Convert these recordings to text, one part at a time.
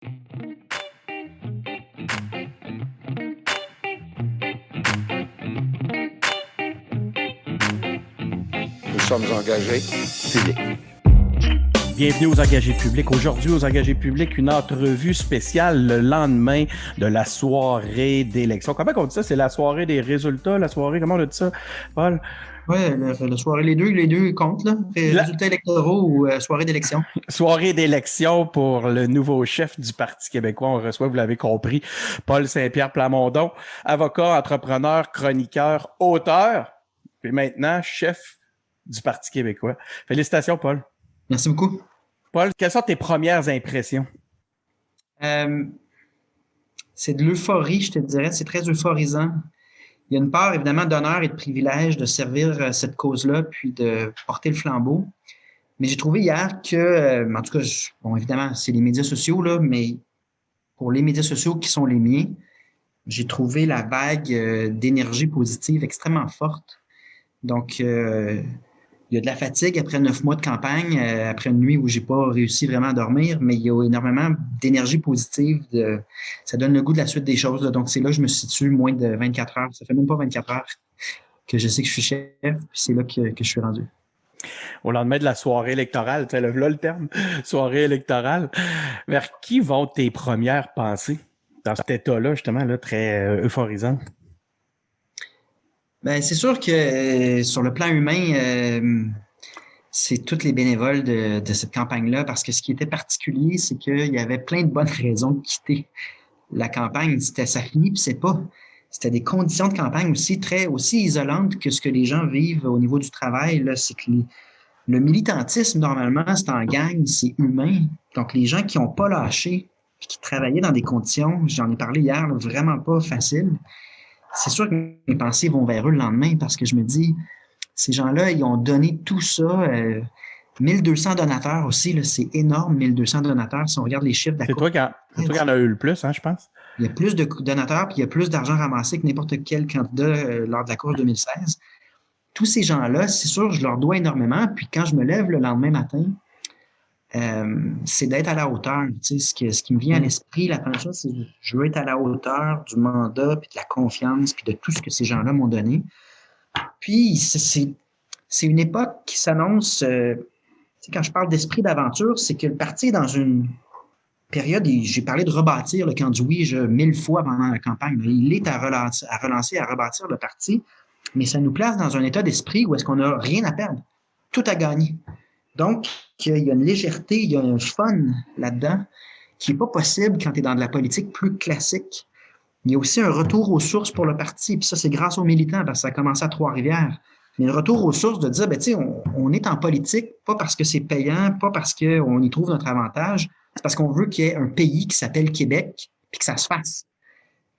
Nous sommes engagés publics. Bienvenue aux Engagés publics. Aujourd'hui, aux Engagés publics, une entrevue spéciale le lendemain de la soirée d'élection. Comment on dit ça? C'est la soirée des résultats, la soirée, comment on a dit ça, Paul? Oui, la soirée, les deux comptent, là. Résultats électoraux ou soirée d'élection. Soirée d'élection pour le nouveau chef du Parti québécois. On reçoit, vous l'avez compris, Paul Saint-Pierre Plamondon, avocat, entrepreneur, chroniqueur, auteur, puis maintenant chef du Parti québécois. Félicitations, Paul. Merci beaucoup. Paul, quelles sont tes premières impressions? C'est de l'euphorie, je te dirais. C'est très euphorisant. Il y a une part, évidemment, d'honneur et de privilège de servir cette cause-là, puis de porter le flambeau. Mais j'ai trouvé hier que, en tout cas, bon, évidemment, c'est les médias sociaux, là, mais pour les médias sociaux qui sont les miens, j'ai trouvé la vague d'énergie positive extrêmement forte. Donc, il y a de la fatigue après 9 mois de campagne, après une nuit où j'ai pas réussi vraiment à dormir, mais il y a énormément d'énergie positive. Ça donne le goût de la suite des choses, là. Donc, c'est là que je me situe moins de 24 heures. Ça fait même pas 24 heures que je sais que je suis chef, puis c'est là que je suis rendu. Au lendemain de la soirée électorale, tu sais, là le terme, soirée électorale, vers qui vont tes premières pensées dans cet état-là, justement, là, très euphorisant? Ben, c'est sûr que sur le plan humain, c'est tous les bénévoles de cette campagne-là, parce que ce qui était particulier, c'est qu'il y avait plein de bonnes raisons de quitter la campagne. Ça finit, puis c'est pas. C'était des conditions de campagne aussi isolantes que ce que les gens vivent au niveau du travail. Là, c'est que le militantisme, normalement, c'est en gang, c'est humain. Donc, les gens qui n'ont pas lâché, puis qui travaillaient dans des conditions, j'en ai parlé hier, là, vraiment pas faciles. C'est sûr que mes pensées vont vers eux le lendemain parce que je me dis, ces gens-là, ils ont donné tout ça. 1200 donateurs aussi, là, c'est énorme, 1200 donateurs. Si on regarde les chiffres C'est toi qui en as eu le plus, hein, je pense. Il y a plus de donateurs puis il y a plus d'argent ramassé que n'importe quel candidat lors de la course 2016. Tous ces gens-là, c'est sûr, je leur dois énormément. Puis quand je me lève le lendemain matin, c'est d'être à la hauteur. Tu sais, ce qui me vient à l'esprit, la première chose, c'est que je veux être à la hauteur du mandat, puis de la confiance, puis de tout ce que ces gens-là m'ont donné. Puis, c'est une époque qui s'annonce, quand je parle d'esprit d'aventure, c'est que le parti est dans une période, et j'ai parlé de rebâtir le camp du oui 1000 fois pendant la campagne, mais il est à relancer, à rebâtir le parti, mais ça nous place dans un état d'esprit où est-ce qu'on n'a rien à perdre, tout à gagner. Donc, il y a une légèreté, il y a un fun là-dedans qui n'est pas possible quand tu es dans de la politique plus classique. Il y a aussi un retour aux sources pour le parti, puis ça, c'est grâce aux militants, parce que ça a commencé à Trois-Rivières. Mais le retour aux sources de dire, ben, tu sais, on est en politique, pas parce que c'est payant, pas parce qu'on y trouve notre avantage, c'est parce qu'on veut qu'il y ait un pays qui s'appelle Québec, puis que ça se fasse.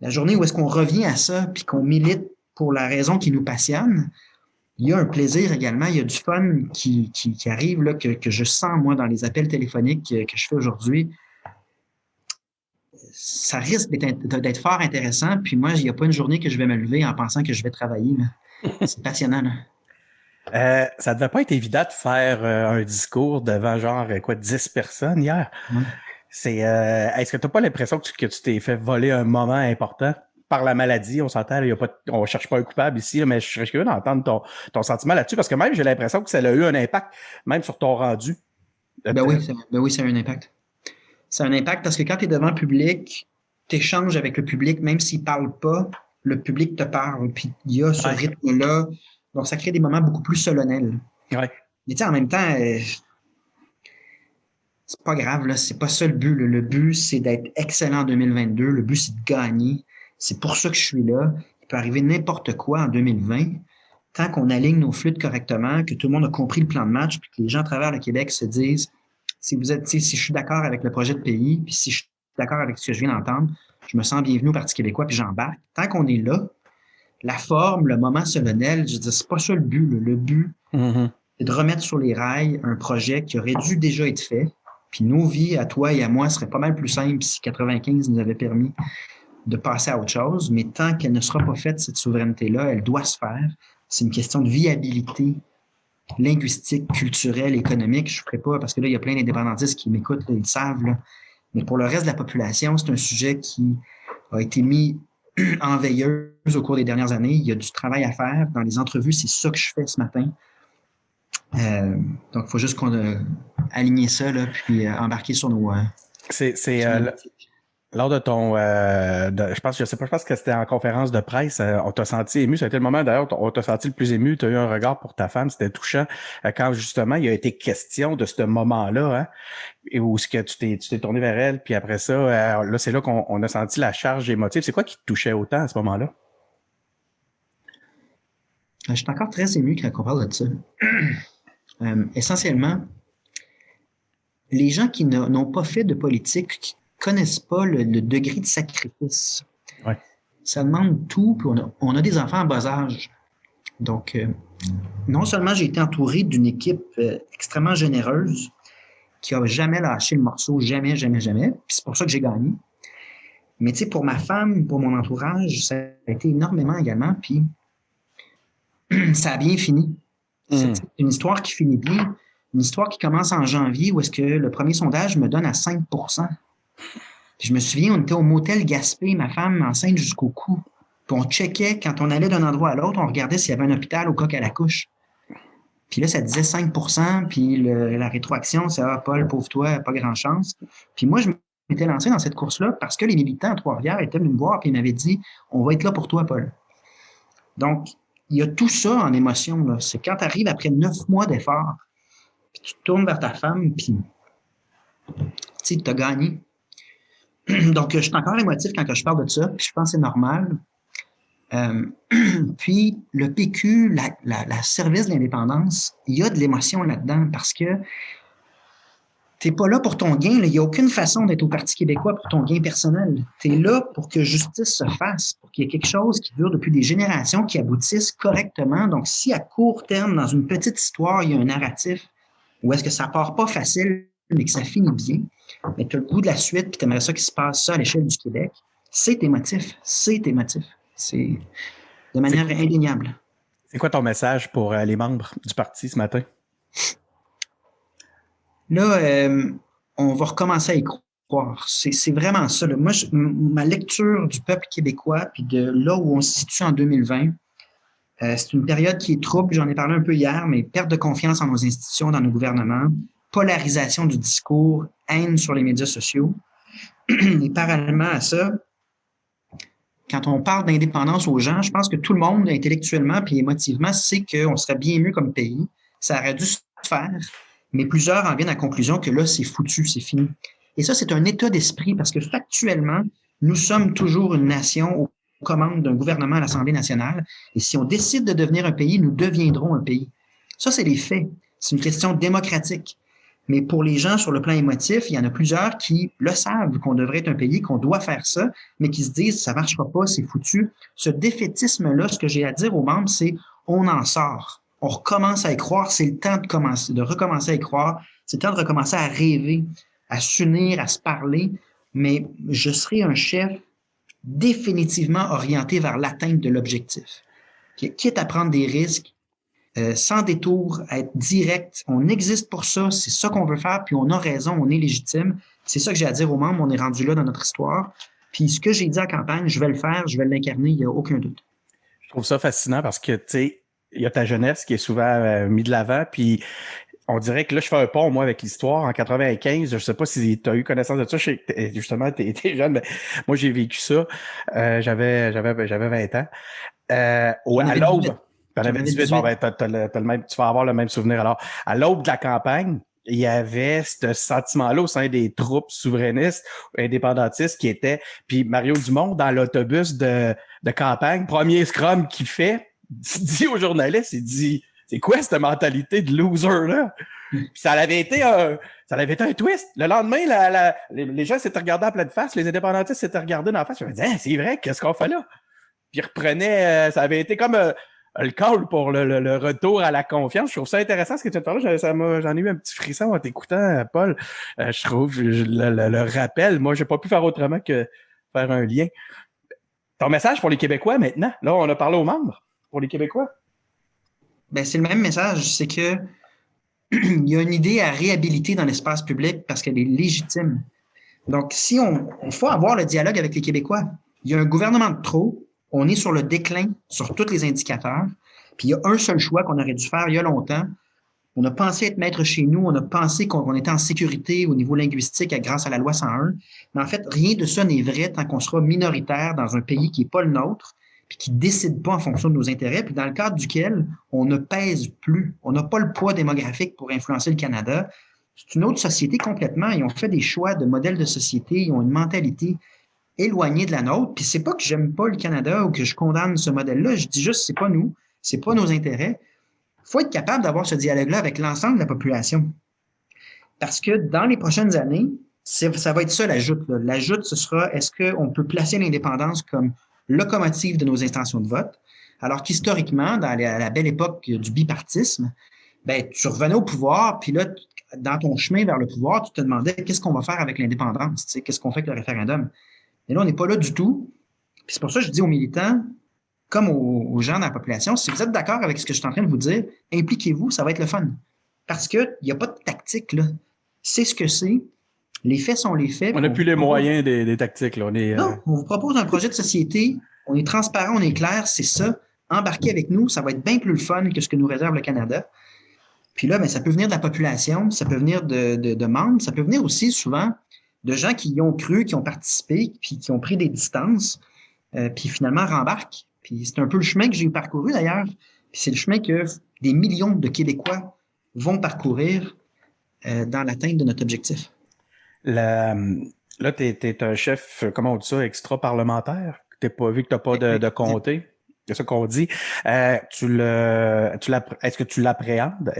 La journée où est-ce qu'on revient à ça, puis qu'on milite pour la raison qui nous passionne, il y a un plaisir également, il y a du fun qui arrive, là, que je sens, moi, dans les appels téléphoniques que je fais aujourd'hui. Ça risque d'être fort intéressant. Puis moi, il n'y a pas une journée que je vais me lever en pensant que je vais travailler, là. C'est passionnant, là. Ça devait pas être évident de faire un discours devant 10 personnes hier. Est-ce que tu n'as pas l'impression que tu t'es fait voler un moment important? Par la maladie, on s'entend, on cherche pas un coupable ici, mais je serais curieux d'entendre ton sentiment là-dessus, parce que même j'ai l'impression que ça a eu un impact, même sur ton rendu. Oui, ça a eu un impact. Ça a un impact parce que quand tu es devant le public, tu échanges avec le public, même s'il ne parle pas, le public te parle, puis il y a ce rythme-là. Donc, ça crée des moments beaucoup plus solennels. Ouais. Mais tu sais, en même temps, c'est pas grave, là, c'est pas ça le but. Le but, c'est d'être excellent en 2022. Le but, c'est de gagner. C'est pour ça que je suis là. Il peut arriver n'importe quoi en 2020. Tant qu'on aligne nos flûtes correctement, que tout le monde a compris le plan de match, puis que les gens à travers le Québec se disent, si je suis d'accord avec le projet de pays, puis si je suis d'accord avec ce que je viens d'entendre, je me sens bienvenu au Parti québécois, puis j'embarque. Tant qu'on est là, la forme, le moment solennel, je veux dire, c'est pas ça le but. Le but, c'est de remettre sur les rails un projet qui aurait dû déjà être fait. Puis nos vies, à toi et à moi, seraient pas mal plus simples si 95 nous avait permis de passer à autre chose. Mais tant qu'elle ne sera pas faite, cette souveraineté-là, elle doit se faire. C'est une question de viabilité linguistique, culturelle, économique. Je ne ferai pas, parce que là, il y a plein d'indépendantistes qui m'écoutent, là, ils le savent. Là. Mais pour le reste de la population, c'est un sujet qui a été mis en veilleuse au cours des dernières années. Il y a du travail à faire. Dans les entrevues, c'est ça que je fais ce matin. Donc, il faut juste qu'on aligne ça, là, puis embarquer sur nos... Lors de ton, je pense que c'était en conférence de presse, on t'a senti ému. Ça a été le moment d'ailleurs, on t'a senti le plus ému. Tu as eu un regard pour ta femme, c'était touchant. Quand justement il a été question de ce moment-là, hein, et où ce que tu t'es tourné vers elle, puis après ça, là c'est là qu'on a senti la charge émotive. C'est quoi qui te touchait autant à ce moment-là? Je suis encore très ému quand on parle de ça. Essentiellement, les gens qui n'ont pas fait de politique, qui connaissent pas le degré de sacrifice. Ouais. Ça demande tout, puis on a des enfants en bas âge. Donc, non seulement j'ai été entouré d'une équipe extrêmement généreuse, qui a jamais lâché le morceau, jamais, jamais, jamais, puis c'est pour ça que j'ai gagné. Mais tu sais, pour ma femme, pour mon entourage, ça a été énormément également, puis ça a bien fini. C'est une histoire qui finit bien, une histoire qui commence en janvier, où est-ce que le premier sondage me donne à 5%. Puis je me souviens, on était au motel Gaspé, ma femme enceinte jusqu'au cou. Puis on checkait, quand on allait d'un endroit à l'autre, on regardait s'il y avait un hôpital au coq à la couche. Puis là, ça disait 5%, puis la rétroaction, c'est « Ah, Paul, pauvre toi, pas grand chance. » Puis moi, je m'étais lancé dans cette course-là parce que les militants à Trois-Rivières étaient venus me voir, puis ils m'avaient dit « On va être là pour toi, Paul. » Donc, il y a tout ça en émotion, là. C'est quand tu arrives après 9 mois d'efforts, puis tu te tournes vers ta femme, puis tu as gagné. Donc, je suis encore émotif quand je parle de ça, puis je pense que c'est normal. Puis, le PQ, la service de l'indépendance, il y a de l'émotion là-dedans parce que tu n'es pas là pour ton gain. Il n'y a aucune façon d'être au Parti québécois pour ton gain personnel. Tu es là pour que justice se fasse, pour qu'il y ait quelque chose qui dure depuis des générations, qui aboutisse correctement. Donc, si à court terme, dans une petite histoire, il y a un narratif où est-ce que ça part pas facile, mais que ça finit bien, mais tu as le goût de la suite, puis tu aimerais ça qu'il se passe ça à l'échelle du Québec, c'est émotif. C'est émotif. C'est de manière indéniable. C'est quoi ton message pour les membres du parti ce matin? Là, on va recommencer à y croire. C'est vraiment ça. Là. Moi, ma lecture du peuple québécois, puis de là où on se situe en 2020, c'est une période qui est trouble. J'en ai parlé un peu hier, mais perte de confiance en nos institutions, dans nos gouvernements, polarisation du discours, haine sur les médias sociaux. Et parallèlement à ça, quand on parle d'indépendance aux gens, je pense que tout le monde, intellectuellement puis émotivement, sait qu'on serait bien mieux comme pays. Ça aurait dû se faire, mais plusieurs en viennent à la conclusion que là, c'est foutu, c'est fini. Et ça, c'est un état d'esprit parce que factuellement, nous sommes toujours une nation aux commandes d'un gouvernement à l'Assemblée nationale. Et si on décide de devenir un pays, nous deviendrons un pays. Ça, c'est les faits. C'est une question démocratique. Mais pour les gens sur le plan émotif, il y en a plusieurs qui le savent qu'on devrait être un pays, qu'on doit faire ça, mais qui se disent ça marchera pas, c'est foutu. Ce défaitisme-là, ce que j'ai à dire aux membres, c'est on en sort. On recommence à y croire, c'est le temps de commencer, de recommencer à y croire, c'est le temps de recommencer à rêver, à s'unir, à se parler, mais je serai un chef définitivement orienté vers l'atteinte de l'objectif. Quitte à prendre des risques, sans détour, à être direct. On existe pour ça, c'est ça qu'on veut faire, puis on a raison, on est légitime. C'est ça que j'ai à dire aux membres, on est rendu là dans notre histoire. Puis ce que j'ai dit en campagne, je vais le faire, je vais l'incarner, il n'y a aucun doute. Je trouve ça fascinant parce que, tu sais, il y a ta jeunesse qui est souvent mise de l'avant, puis on dirait que là, je fais un pont, moi, avec l'histoire. En 95, je sais pas si tu as eu connaissance de ça. Justement, tu étais jeune, mais moi, j'ai vécu ça. J'avais 20 ans. À l'aube. T'en avais 18, bon, ben, tu vas avoir le même souvenir. Alors, à l'aube de la campagne, il y avait ce sentiment-là au sein des troupes souverainistes, indépendantistes qui étaient. Puis Mario Dumont, dans l'autobus de campagne, premier scrum qu'il fait, dit aux journalistes, il dit « C'est quoi cette mentalité de loser-là? » Puis ça avait été un twist. Le lendemain, les gens s'étaient regardés à pleine face, les indépendantistes s'étaient regardés dans la face. Je me disais, c'est vrai, qu'est-ce qu'on fait là? Puis ils reprenaient, ça avait été comme le call pour le retour à la confiance. Je trouve ça intéressant ce que tu as parlé. J'en ai eu un petit frisson en t'écoutant, Paul. Je trouve le rappel. Moi, j'ai pas pu faire autrement que faire un lien. Ton message pour les Québécois maintenant? Là, on a parlé aux membres. Pour les Québécois? Ben, c'est le même message. C'est que il y a une idée à réhabiliter dans l'espace public parce qu'elle est légitime. Donc, il faut avoir le dialogue avec les Québécois. Il y a un gouvernement de trop, on est sur le déclin sur tous les indicateurs, puis il y a un seul choix qu'on aurait dû faire il y a longtemps. On a pensé être maître chez nous, on a pensé qu'on était en sécurité au niveau linguistique grâce à la loi 101, mais en fait, rien de ça n'est vrai tant qu'on sera minoritaire dans un pays qui n'est pas le nôtre, puis qui ne décide pas en fonction de nos intérêts, puis dans le cadre duquel on ne pèse plus. On n'a pas le poids démographique pour influencer le Canada. C'est une autre société complètement. Ils ont fait des choix de modèles de société, ils ont une mentalité éloignée de la nôtre. Puis c'est pas que j'aime pas le Canada ou que je condamne ce modèle-là, je dis juste c'est pas nous, c'est pas nos intérêts. Il faut être capable d'avoir ce dialogue-là avec l'ensemble de la population. Parce que dans les prochaines années, ça va être ça l'ajout. L'ajout, ce sera est-ce qu'on peut placer l'indépendance comme locomotive de nos intentions de vote, alors qu'historiquement, à la belle époque du bipartisme, ben, tu revenais au pouvoir, puis là, dans ton chemin vers le pouvoir, tu te demandais qu'est-ce qu'on va faire avec l'indépendance, tu sais, qu'est-ce qu'on fait avec le référendum. Et là, on n'est pas là du tout. Puis c'est pour ça que je dis aux militants, comme aux gens dans la population, si vous êtes d'accord avec ce que je suis en train de vous dire, impliquez-vous, ça va être le fun. Parce qu'il n'y a pas de tactique, là. C'est ce que c'est. Les faits sont les faits. On n'a plus les moyens des tactiques, là. Non, on vous propose un projet de société, on est transparent, on est clair, c'est ça. Embarquez avec nous, ça va être bien plus le fun que ce que nous réserve le Canada. Puis là, ben, ça peut venir de la population, ça peut venir de membres, ça peut venir aussi souvent de gens qui y ont cru, qui ont participé, puis qui ont pris des distances, puis finalement rembarquent. Puis c'est un peu le chemin que j'ai parcouru d'ailleurs. Puis c'est le chemin que des millions de Québécois vont parcourir dans l'atteinte de notre objectif. Là, t'es un chef, comment on dit ça, extra-parlementaire? T'es pas vu que t'as pas de comté? C'est ça qu'on dit. Est-ce que tu l'appréhendes?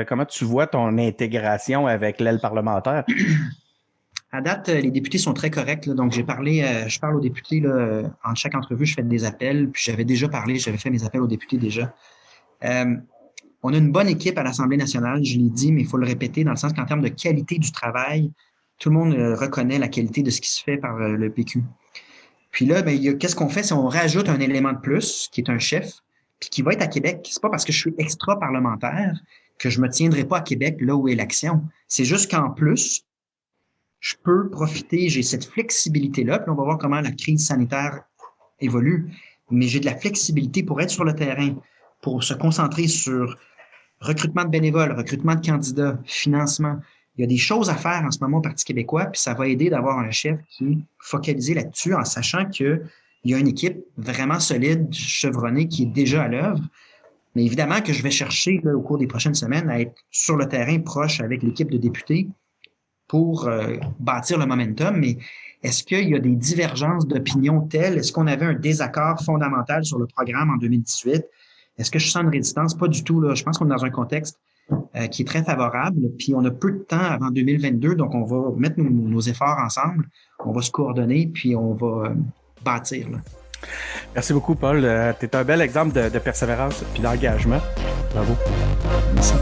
Comment tu vois ton intégration avec l'aile parlementaire? À date, les députés sont très corrects. Là, donc, je parle aux députés. Là, en chaque entrevue, je fais des appels. Puis j'avais fait mes appels aux députés déjà. On a une bonne équipe à l'Assemblée nationale, je l'ai dit, mais il faut le répéter dans le sens qu'en termes de qualité du travail, tout le monde reconnaît la qualité de ce qui se fait par le PQ. Puis là, ben, qu'est-ce qu'on fait si on rajoute un élément de plus, qui est un chef, puis qui va être à Québec? C'est pas parce que je suis extra-parlementaire que je me tiendrai pas à Québec là où est l'action. C'est juste qu'en plus, je peux profiter, j'ai cette flexibilité-là, puis on va voir comment la crise sanitaire évolue, mais j'ai de la flexibilité pour être sur le terrain, pour se concentrer sur recrutement de bénévoles, recrutement de candidats, financement. Il y a des choses à faire en ce moment au Parti québécois, puis ça va aider d'avoir un chef qui est focalisé là-dessus en sachant qu'il y a une équipe vraiment solide, chevronnée, qui est déjà à l'œuvre. Mais évidemment que je vais chercher là, au cours des prochaines semaines à être sur le terrain proche avec l'équipe de députés pour bâtir le momentum. Mais est-ce qu'il y a des divergences d'opinion telles? Est-ce qu'on avait un désaccord fondamental sur le programme en 2018? Est-ce que je sens une résistance? Pas du tout. Là. Je pense qu'on est dans un contexte qui est très favorable. Puis on a peu de temps avant 2022, donc on va mettre nos efforts ensemble, on va se coordonner, puis on va bâtir. Là. Merci beaucoup, Paul. Tu es un bel exemple de persévérance et d'engagement. Bravo. Merci.